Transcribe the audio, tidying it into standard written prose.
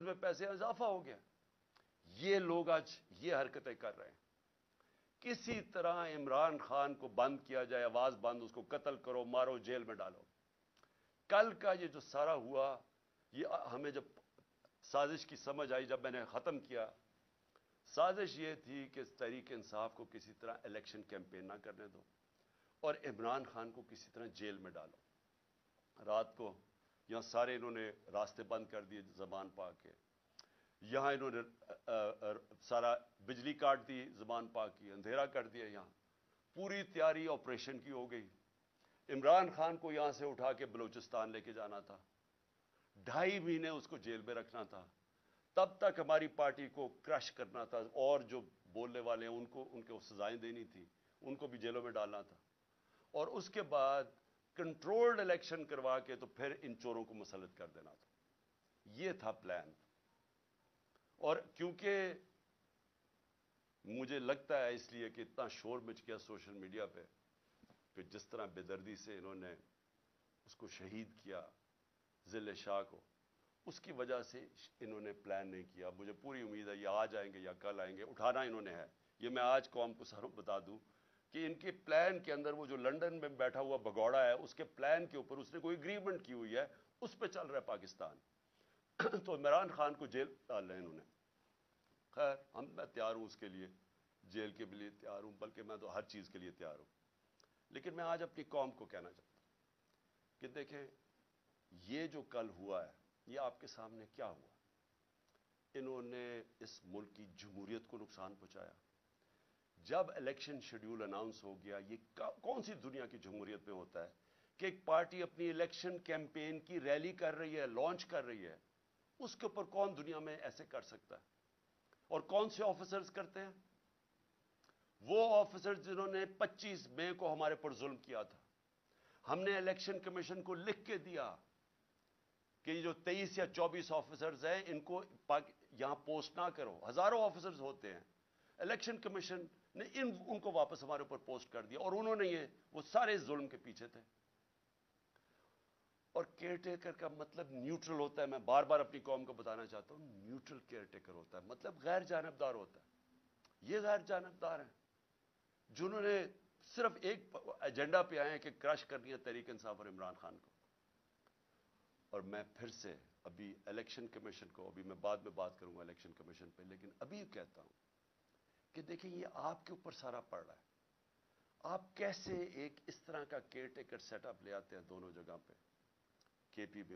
में पैसे इजाफा हो गया। ये लोग आज ये हरकतें कर रहे हैं। किसी तरह इमरान खान को बंद किया जाए, आवाज बंद, उसको कत्ल करो, मारो, जेल में डालो। कल का ये जो सारा हुआ, ये हमें जब साजिश की समझ आई, जब मैंने खत्म किया, साजिश ये थी कि तहरीक इंसाफ को किसी तरह इलेक्शन कैंपेन ना करने दो और इमरान खान को किसी तरह जेल में डालो। रात को यहां सारे इन्होंने रास्ते बंद कर दिए ज़बान पाक के, यहां इन्होंने सारा बिजली काट दी ज़बान पाक की, अंधेरा कर दिया। यहां पूरी तैयारी ऑपरेशन की हो गई। इमरान खान को यहां से उठा के बलूचिस्तान लेके जाना था, 2.5 महीने उसको जेल में रखना था, तब तक हमारी पार्टी को क्रश करना था, और जो बोलने वाले हैं उनको सजाएं देनी थी, उनको भी जेलों में डालना था, और उसके बाद कंट्रोल्ड इलेक्शन करवा के तो फिर इन चोरों को मुसल्लत कर देना था। ये था प्लान। और क्योंकि मुझे लगता है इसलिए कि इतना शोर मच गया सोशल मीडिया पे कि जिस तरह बेदर्दी से इन्होंने उसको शहीद किया, जिले शाह को, उसकी वजह से इन्होंने प्लान नहीं किया। मुझे पूरी उम्मीद है ये आज आएंगे या कल आएंगे, उठाना इन्होंने है। ये मैं आज कौम को सारों बता दूं कि इनके प्लान के अंदर वो जो लंदन में बैठा हुआ भगौड़ा है, उसके प्लान के ऊपर उसने कोई एग्रीमेंट की हुई है, उस पर चल रहा है पाकिस्तान। तो इमरान खान को जेल डाल रहे हैं इन्होंने। खैर, मैं तैयार हूं उसके लिए, जेल के लिए तैयार हूं, बल्कि मैं तो हर चीज के लिए तैयार हूं। लेकिन मैं आज अपनी कौम को कहना चाहता हूं कि देखें, ये जो कल हुआ है, ये आपके सामने क्या हुआ। इन्होंने इस मुल्क की जमहूरियत को नुकसान पहुंचाया। जब इलेक्शन शेड्यूल अनाउंस हो गया, ये कौन सी दुनिया की जमहूरियत में होता है कि एक पार्टी अपनी इलेक्शन कैंपेन की रैली कर रही है, लॉन्च कर रही है, उसके ऊपर कौन दुनिया में ऐसे कर सकता है? और कौन से ऑफिसर्स करते हैं? वो ऑफिसर्स जिन्होंने 25 मई को हमारे पर जुल्म किया था। हमने इलेक्शन कमीशन को लिख के दिया कि जो 23 या 24 ऑफिसर्स हैं, इनको यहां पोस्ट ना करो। हजारों ऑफिसर्स होते हैं। इलेक्शन कमीशन ने उनको वापस हमारे ऊपर पोस्ट कर दिया, और उन्होंने वो सारे जुल्म के पीछे थे। और केयरटेकर का मतलब न्यूट्रल होता है। मैं बार बार अपनी कौम को बताना चाहता हूं, न्यूट्रल केयरटेकर होता है, मतलब गैर जानबदार होता है। ये गैर जानबदार हैं जिन्होंने सिर्फ एक एजेंडा पे आए हैं कि क्रश करनी है तहरीक इंसाफ और इमरान खान को। और मैं फिर से अभी इलेक्शन कमीशन को, अभी मैं बाद में बात करूंगा इलेक्शन कमीशन पे, लेकिन अभी कहता हूं कि देखिए, ये आपके ऊपर सारा पड़ रहा है। आप कैसे एक इस तरह का केयरटेकर सेटअप ले आते हैं दोनों जगह पे, केपी में